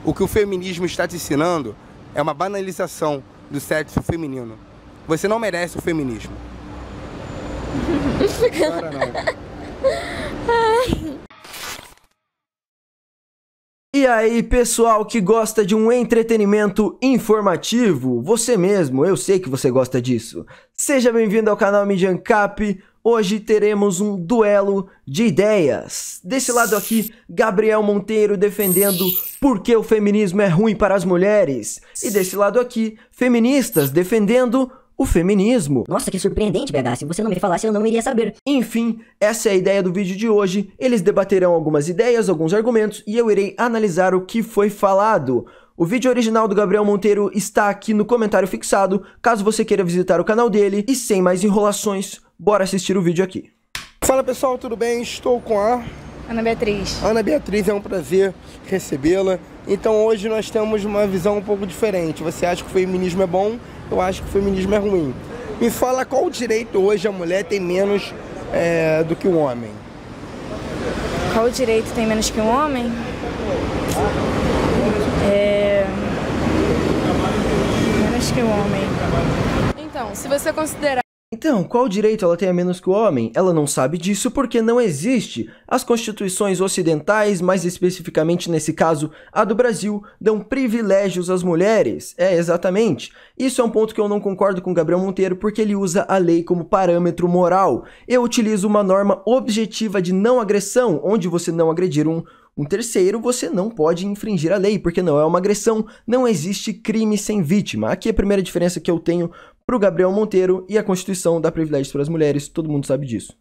O que o feminismo está te ensinando é uma banalização do sexo feminino. Você não merece o feminismo. Agora não. E aí, pessoal que gosta de um entretenimento informativo, você mesmo, eu sei que você gosta disso. Seja bem-vindo ao canal Mídia Ancap. Hoje teremos um duelo de ideias. Desse lado aqui, Gabriel Monteiro defendendo por que o feminismo é ruim para as mulheres. E desse lado aqui, feministas defendendo o feminismo. Nossa, que surpreendente, BH. Se você não me falasse, eu não iria saber. Enfim, essa é a ideia do vídeo de hoje. Eles debaterão algumas ideias, alguns argumentos, e eu irei analisar o que foi falado. O vídeo original do Gabriel Monteiro está aqui no comentário fixado, caso você queira visitar o canal dele. E sem mais enrolações, bora assistir o vídeo aqui. Fala pessoal, tudo bem? Estou com a Ana Beatriz. Ana Beatriz, é um prazer recebê-la. Então hoje nós temos uma visão um pouco diferente. Você acha que o feminismo é bom? Eu acho que o feminismo é ruim. Me fala qual direito hoje a mulher tem menos do que o homem. Qual direito tem menos que um homem? Menos que um homem. Então, se você considerar... Então, qual direito ela tem a menos que o homem? Ela não sabe disso porque não existe. As constituições ocidentais, mais especificamente nesse caso a do Brasil, dão privilégios às mulheres. Exatamente. Isso é um ponto que eu não concordo com Gabriel Monteiro porque ele usa a lei como parâmetro moral. Eu utilizo uma norma objetiva de não agressão, onde você não agredir um terceiro, você não pode infringir a lei, porque não é uma agressão, não existe crime sem vítima. Aqui é a primeira diferença que eu tenho pro Gabriel Monteiro e a Constituição dá privilégios para as mulheres, todo mundo sabe disso.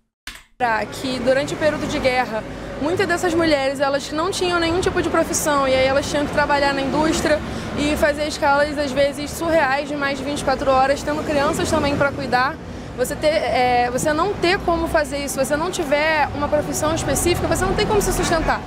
Que durante o período de guerra, muitas dessas mulheres, elas não tinham nenhum tipo de profissão, e aí elas tinham que trabalhar na indústria e fazer escalas, às vezes, surreais de mais de 24 horas, tendo crianças também para cuidar. Você não ter como fazer isso, você não tiver uma profissão específica, você não tem como se sustentar.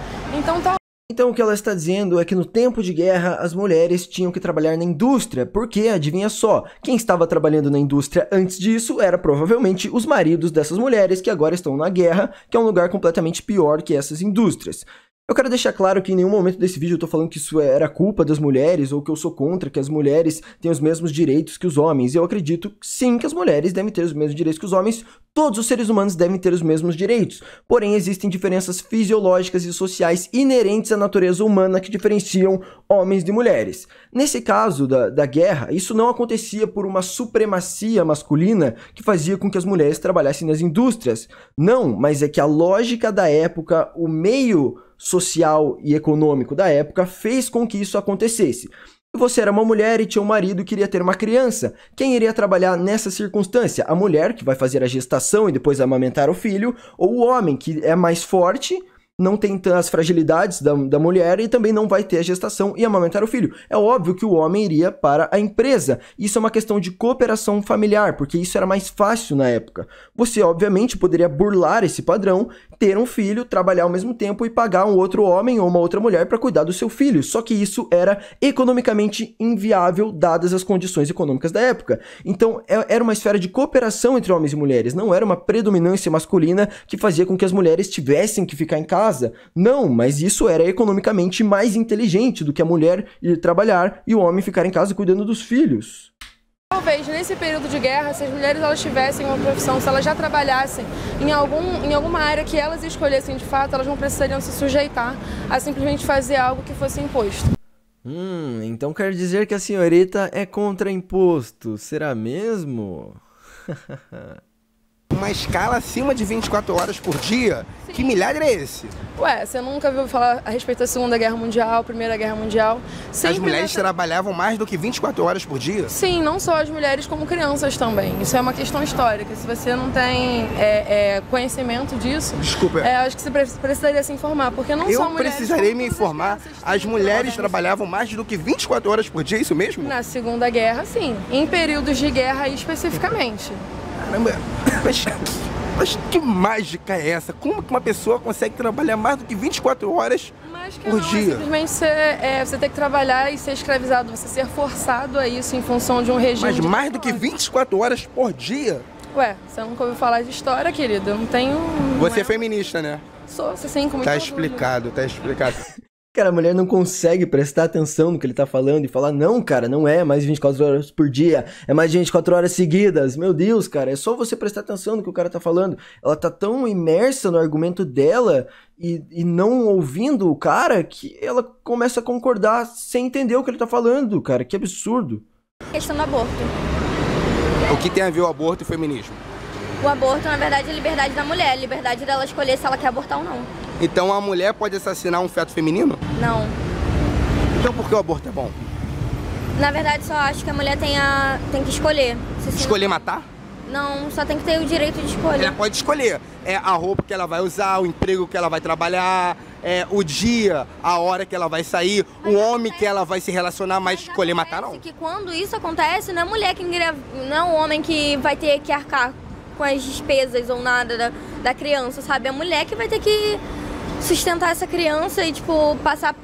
Então o que ela está dizendo é que no tempo de guerra as mulheres tinham que trabalhar na indústria, porque, adivinha só, quem estava trabalhando na indústria antes disso era provavelmente os maridos dessas mulheres que agora estão na guerra, que é um lugar completamente pior que essas indústrias. Eu quero deixar claro que em nenhum momento desse vídeo eu tô falando que isso era culpa das mulheres ou que eu sou contra que as mulheres tenham os mesmos direitos que os homens. Eu acredito sim que as mulheres devem ter os mesmos direitos que os homens, todos os seres humanos devem ter os mesmos direitos. Porém, existem diferenças fisiológicas e sociais inerentes à natureza humana que diferenciam homens de mulheres. Nesse caso da guerra, isso não acontecia por uma supremacia masculina que fazia com que as mulheres trabalhassem nas indústrias. Não, mas é que a lógica da época, o meio social e econômico da época fez com que isso acontecesse. Você era uma mulher e tinha um marido e queria ter uma criança. Quem iria trabalhar nessa circunstância? A mulher, que vai fazer a gestação e depois amamentar o filho, ou o homem, que é mais forte, não tem as fragilidades da mulher e também não vai ter a gestação e amamentar o filho. É óbvio que o homem iria para a empresa. Isso é uma questão de cooperação familiar, porque isso era mais fácil na época. Você, obviamente, poderia burlar esse padrão, ter um filho, trabalhar ao mesmo tempo e pagar um outro homem ou uma outra mulher para cuidar do seu filho. Só que isso era economicamente inviável, dadas as condições econômicas da época. Então, era uma esfera de cooperação entre homens e mulheres. Não era uma predominância masculina que fazia com que as mulheres tivessem que ficar em casa. Não, mas isso era economicamente mais inteligente do que a mulher ir trabalhar e o homem ficar em casa cuidando dos filhos. Talvez nesse período de guerra, se as mulheres elas tivessem uma profissão, se elas já trabalhassem em alguma área que elas escolhessem de fato, elas não precisariam se sujeitar a simplesmente fazer algo que fosse imposto. Então quer dizer que a senhorita é contra imposto, será mesmo? Uma escala acima de 24 horas por dia? Sim. Que milagre é esse? Ué, você nunca ouviu falar a respeito da Segunda Guerra Mundial, Primeira Guerra Mundial? As mulheres trabalhavam mais do que 24 horas por dia? Sim, não só as mulheres, como crianças também. Isso é uma questão histórica. Se você não tem conhecimento disso... Desculpa. Acho que você precisaria se informar, porque não só mulheres... Eu precisaria me informar. As mulheres trabalhavam mais do que 24 horas por dia, isso mesmo? Na Segunda Guerra, sim. Em períodos de guerra especificamente. Caramba, mas que mágica é essa? Como que uma pessoa consegue trabalhar mais do que 24 horas por dia? Simplesmente você ter que trabalhar e ser escravizado, você ser forçado a isso em função de um regime. Mas mais do que 24 horas por dia? Ué, você nunca ouviu falar de história, querido? Eu não tenho... Você é feminista, né? Sou, sim, com muito Tá orgulho. explicado, tá explicado. Cara, a mulher não consegue prestar atenção no que ele tá falando e falar, não, cara, não é mais 24 horas por dia, é mais de 24 horas seguidas. Meu Deus, cara, é só você prestar atenção no que o cara tá falando. Ela tá tão imersa no argumento dela e não ouvindo o cara que ela começa a concordar sem entender o que ele tá falando, cara. Que absurdo. Questão do aborto. O que tem a ver o aborto e o feminismo? O aborto, na verdade, é a liberdade da mulher, a liberdade dela escolher se ela quer abortar ou não. Então a mulher pode assassinar um feto feminino? Não. Então por que o aborto é bom? Na verdade, só acho que a mulher tem que escolher. Escolher matar? Não, só tem que ter o direito de escolher. Ela pode escolher. É a roupa que ela vai usar, o emprego que ela vai trabalhar, o dia, a hora que ela vai sair, o homem que ela vai se relacionar, mas escolher matar não. Que quando isso acontece, não é a mulher que não é o homem que vai ter que arcar com as despesas ou nada da criança, sabe? É a mulher que vai ter que sustentar essa criança e, tipo, passar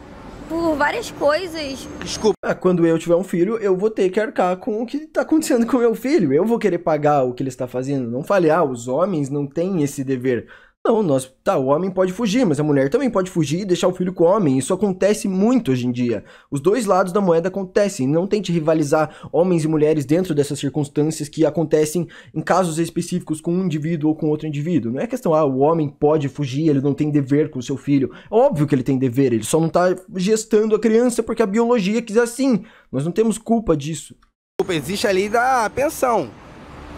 por várias coisas. Desculpa. Quando eu tiver um filho, eu vou ter que arcar com o que tá acontecendo com o meu filho. Eu vou querer pagar o que ele está fazendo. Não fale, os homens não têm esse dever. Não, o homem pode fugir, mas a mulher também pode fugir e deixar o filho com o homem. Isso acontece muito hoje em dia. Os dois lados da moeda acontecem. Não tente rivalizar homens e mulheres dentro dessas circunstâncias que acontecem em casos específicos com um indivíduo ou com outro indivíduo. Não é questão, o homem pode fugir, ele não tem dever com o seu filho. É óbvio que ele tem dever, ele só não tá gestando a criança porque a biologia quis assim. Nós não temos culpa disso. Existe a lei da pensão.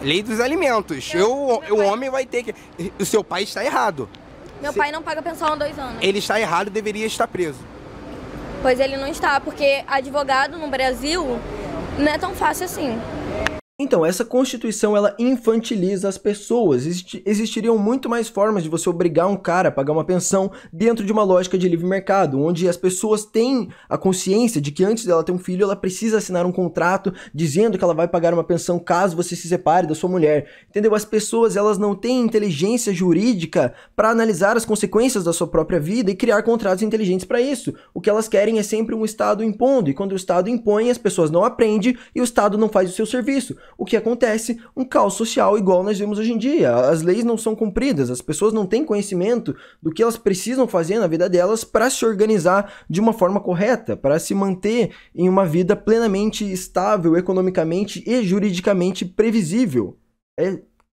Lei dos alimentos. O homem vai ter que... O seu pai está errado. Meu pai não paga pensão há 2 anos. Ele está errado e deveria estar preso. Pois ele não está, porque advogado no Brasil não é tão fácil assim. Então, essa Constituição, ela infantiliza as pessoas. Existiriam muito mais formas de você obrigar um cara a pagar uma pensão dentro de uma lógica de livre mercado, onde as pessoas têm a consciência de que antes dela ter um filho, ela precisa assinar um contrato dizendo que ela vai pagar uma pensão caso você se separe da sua mulher. Entendeu? As pessoas, elas não têm inteligência jurídica para analisar as consequências da sua própria vida e criar contratos inteligentes para isso. O que elas querem é sempre um Estado impondo, e quando o Estado impõe, as pessoas não aprendem e o Estado não faz o seu serviço. O que acontece? Um caos social igual nós vemos hoje em dia. As leis não são cumpridas, as pessoas não têm conhecimento do que elas precisam fazer na vida delas para se organizar de uma forma correta, para se manter em uma vida plenamente estável, economicamente e juridicamente previsível.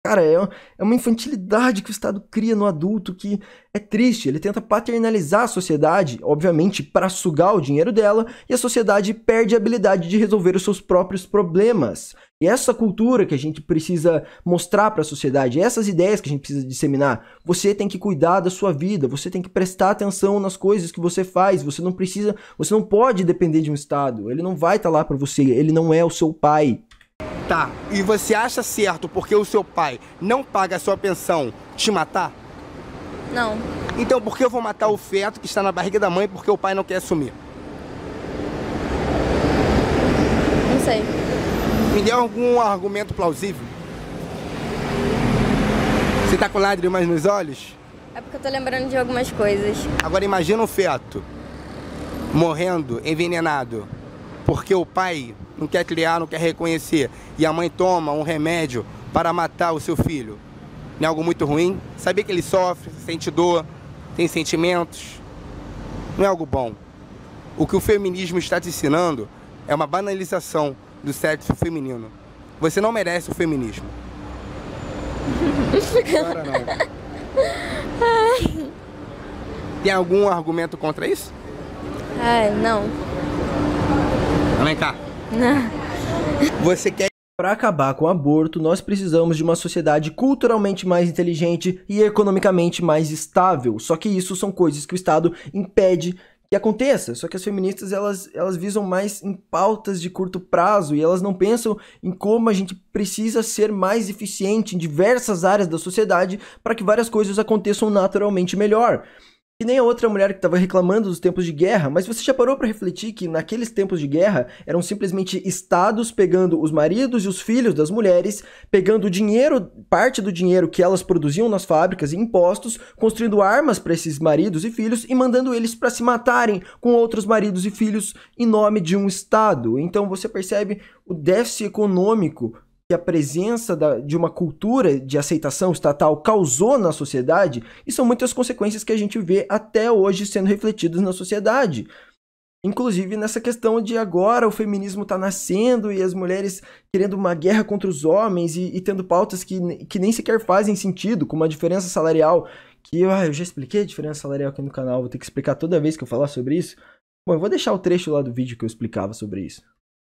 Cara, é uma infantilidade que o Estado cria no adulto que é triste. Ele tenta paternalizar a sociedade, obviamente, para sugar o dinheiro dela, e a sociedade perde a habilidade de resolver os seus próprios problemas. E essa cultura que a gente precisa mostrar para a sociedade, essas ideias que a gente precisa disseminar, você tem que cuidar da sua vida, você tem que prestar atenção nas coisas que você faz, você não pode depender de um Estado, ele não vai estar lá para você, ele não é o seu pai. Tá, e você acha certo porque o seu pai não paga a sua pensão te matar? Não. Então por que eu vou matar o feto que está na barriga da mãe porque o pai não quer assumir? Não sei. Me dê algum argumento plausível. Você tá com lágrimas nos olhos? É porque eu tô lembrando de algumas coisas. Agora imagina um feto morrendo, envenenado, porque o pai não quer criar, não quer reconhecer, e a mãe toma um remédio para matar o seu filho. Não é algo muito ruim? Saber que ele sofre, sente dor, tem sentimentos, não é algo bom. O que o feminismo está te ensinando é uma banalização do sexo feminino. Você não merece o feminismo. Agora não. Tem algum argumento contra isso? Não. Vem cá. Você quer... Para acabar com o aborto, nós precisamos de uma sociedade culturalmente mais inteligente e economicamente mais estável. Só que isso são coisas que o Estado impede que aconteça. Só que as feministas, elas visam mais em pautas de curto prazo e elas não pensam em como a gente precisa ser mais eficiente em diversas áreas da sociedade para que várias coisas aconteçam naturalmente melhor. Que nem a outra mulher que estava reclamando dos tempos de guerra, mas você já parou para refletir que naqueles tempos de guerra eram simplesmente estados pegando os maridos e os filhos das mulheres, pegando o dinheiro, parte do dinheiro que elas produziam nas fábricas e impostos, construindo armas para esses maridos e filhos e mandando eles para se matarem com outros maridos e filhos em nome de um estado. Então você percebe o déficit econômico que a presença de uma cultura de aceitação estatal causou na sociedade, e são muitas consequências que a gente vê até hoje sendo refletidas na sociedade. Inclusive nessa questão de agora o feminismo tá nascendo e as mulheres querendo uma guerra contra os homens e tendo pautas que nem sequer fazem sentido, como a diferença salarial, que eu já expliquei a diferença salarial aqui no canal, vou ter que explicar toda vez que eu falar sobre isso. Bom, eu vou deixar o trecho lá do vídeo que eu explicava sobre isso.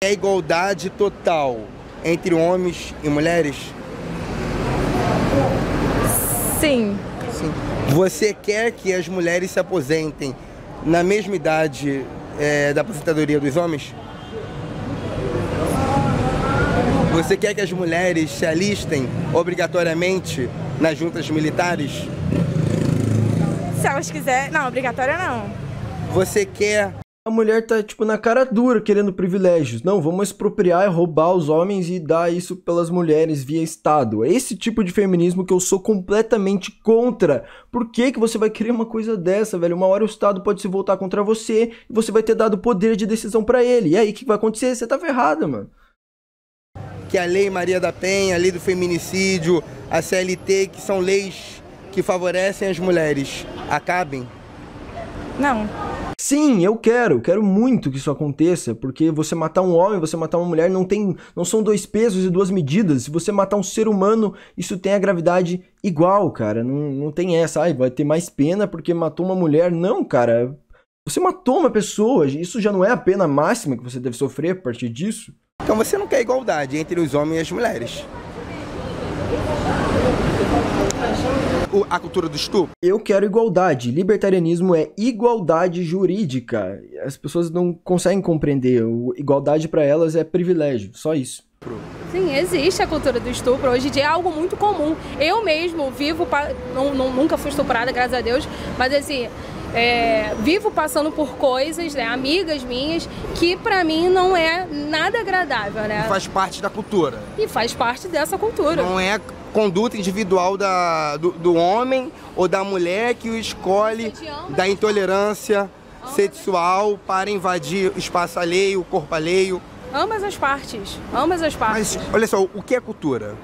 É igualdade total entre homens e mulheres? Sim. Sim. Você quer que as mulheres se aposentem na mesma idade da aposentadoria dos homens? Você quer que as mulheres se alistem obrigatoriamente nas juntas militares? Se elas quiserem. Não, obrigatória não. Você quer... A mulher tá, tipo, na cara dura querendo privilégios. Não, vamos expropriar e roubar os homens e dar isso pelas mulheres via Estado. É esse tipo de feminismo que eu sou completamente contra. Por que que você vai querer uma coisa dessa, velho? Uma hora o Estado pode se voltar contra você e você vai ter dado poder de decisão pra ele. E aí, o que vai acontecer? Você tá ferrada, mano. Que a Lei Maria da Penha, a Lei do Feminicídio, a CLT, que são leis que favorecem as mulheres, acabem? Não. Sim, eu quero muito que isso aconteça, porque você matar um homem, você matar uma mulher não são dois pesos e duas medidas. Se você matar um ser humano, isso tem a gravidade igual, cara. Não tem essa, vai ter mais pena porque matou uma mulher. Não, cara. Você matou uma pessoa, isso já não é a pena máxima que você deve sofrer a partir disso? Então você não quer igualdade entre os homens e as mulheres? A cultura do estupro? Eu quero igualdade. Libertarianismo é igualdade jurídica. As pessoas não conseguem compreender. Igualdade para elas é privilégio, só isso. Sim, existe a cultura do estupro. Hoje em dia é algo muito comum. Eu mesmo vivo, nunca fui estuprada, graças a Deus, mas assim, vivo passando por coisas, né, amigas minhas, que pra mim não é nada agradável, né? E faz parte da cultura. E faz parte dessa cultura. Não é conduta individual do homem ou da mulher que o escolhe da intolerância sexual para invadir o espaço alheio, o corpo alheio. Ambas as partes, ambas as partes. Mas, olha só, o que é cultura?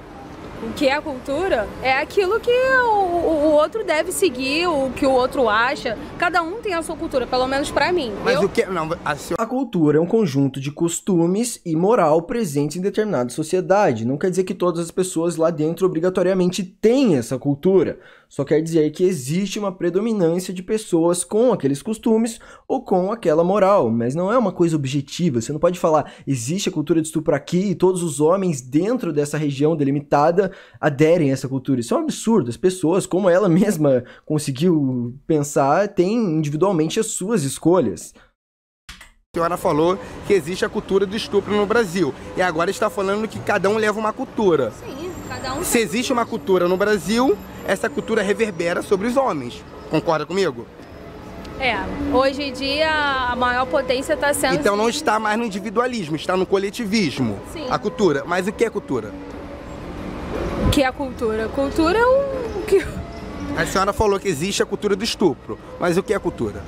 O que é cultura é aquilo que o outro deve seguir, o que o outro acha. Cada um tem a sua cultura, pelo menos pra mim. Mas o que... Não, A cultura é um conjunto de costumes e moral presentes em determinada sociedade. Não quer dizer que todas as pessoas lá dentro obrigatoriamente têm essa cultura. Só quer dizer que existe uma predominância de pessoas com aqueles costumes ou com aquela moral. Mas não é uma coisa objetiva. Você não pode falar, existe a cultura de estupro aqui e todos os homens dentro dessa região delimitada aderem a essa cultura. Isso é um absurdo. As pessoas, como ela mesma conseguiu pensar, têm individualmente as suas escolhas. A senhora falou que existe a cultura do estupro no Brasil. E agora está falando que cada um leva uma cultura. Sim, cada um. Se existe uma cultura no Brasil, essa cultura reverbera sobre os homens. Concorda comigo? Hoje em dia a maior potência está sendo... Então não está mais no individualismo, está no coletivismo. Sim. A cultura. Mas o que é cultura? O que é cultura? Cultura é o que... A senhora falou que existe a cultura do estupro. Mas o que é cultura?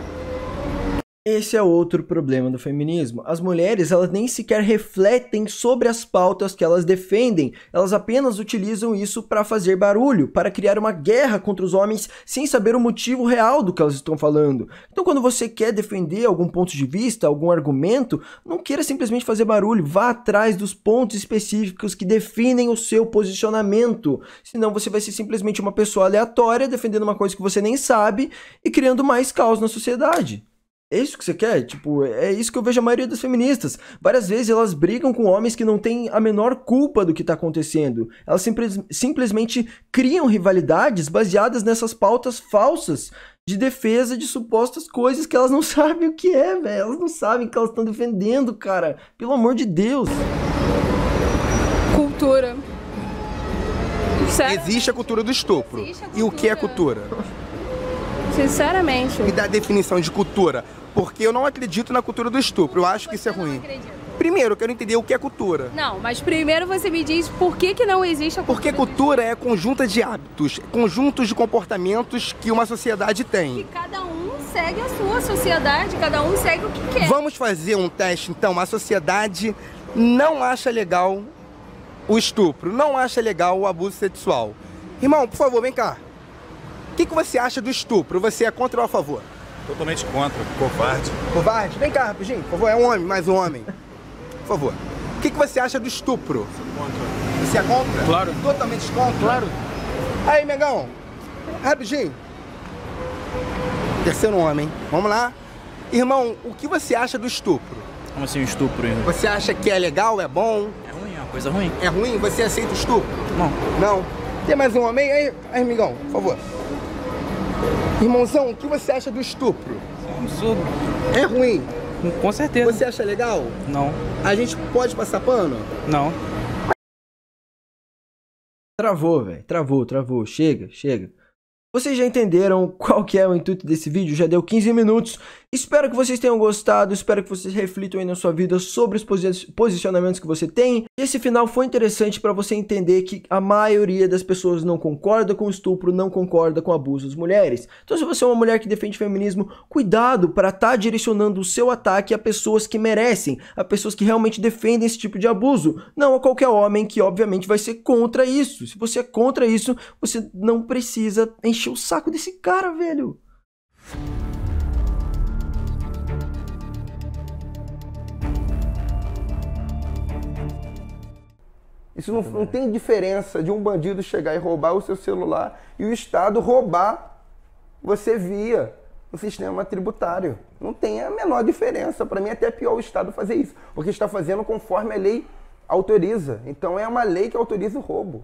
Esse é outro problema do feminismo. As mulheres, elas nem sequer refletem sobre as pautas que elas defendem. Elas apenas utilizam isso para fazer barulho, para criar uma guerra contra os homens sem saber o motivo real do que elas estão falando. Então, quando você quer defender algum ponto de vista, algum argumento, não queira simplesmente fazer barulho. Vá atrás dos pontos específicos que definem o seu posicionamento. Senão você vai ser simplesmente uma pessoa aleatória defendendo uma coisa que você nem sabe e criando mais caos na sociedade. É isso que você quer? Tipo, é isso que eu vejo a maioria das feministas. Várias vezes elas brigam com homens que não têm a menor culpa do que tá acontecendo. Elas simplesmente criam rivalidades baseadas nessas pautas falsas de defesa de supostas coisas que elas não sabem o que é, velho. Elas não sabem o que elas estão defendendo, cara. Pelo amor de Deus. Cultura. Sério? Existe a cultura do estupro. E o que é cultura? Sinceramente. Me dá a definição de cultura. Porque eu não acredito na cultura do estupro. Eu acho que isso é ruim. Primeiro, eu quero entender o que é cultura. Não, mas primeiro você me diz por que não existe a cultura. Porque cultura é conjunto de hábitos, conjuntos de comportamentos que uma sociedade tem. Que cada um segue a sua sociedade, cada um segue o que quer. Vamos fazer um teste, então. A sociedade não acha legal o estupro, não acha legal o abuso sexual. Irmão, por favor, vem cá. O que você acha do estupro? Você é contra ou a favor? Totalmente contra, covarde. Covarde? Vem cá, rapidinho, por favor, é um homem, mais um homem. Por favor. O que você acha do estupro? Sou contra. Você é contra? Claro. Totalmente contra? Claro. Aí, Megão, rapidinho. Terceiro homem, vamos lá. Irmão, o que você acha do estupro? Como assim um estupro, hein? Você acha que é legal, é bom? É ruim, é uma coisa ruim. É ruim? Você aceita o estupro? Não. Não? Tem mais um homem? Aí, Migão, por favor. Irmãozão, o que você acha do estupro? É um absurdo. É ruim? Com certeza. Você acha legal? Não. A gente pode passar pano? Não. Travou, velho. Travou. Chega. Vocês já entenderam qual que é o intuito desse vídeo? Já deu 15 minutos. Espero que vocês tenham gostado. Espero que vocês reflitam aí na sua vida sobre os posicionamentos que você tem. Esse final foi interessante para você entender que a maioria das pessoas não concorda com o estupro, não concorda com o abuso das mulheres. Então, se você é uma mulher que defende feminismo, cuidado para estar direcionando o seu ataque a pessoas que merecem, a pessoas que realmente defendem esse tipo de abuso, não a qualquer homem que obviamente vai ser contra isso. Se você é contra isso, você não precisa encher o saco desse cara, velho. Isso não tem diferença de um bandido chegar e roubar o seu celular e o Estado roubar você via o sistema tributário. Não tem a menor diferença. Para mim, é até pior o Estado fazer isso, porque está fazendo conforme a lei autoriza. Então, é uma lei que autoriza o roubo.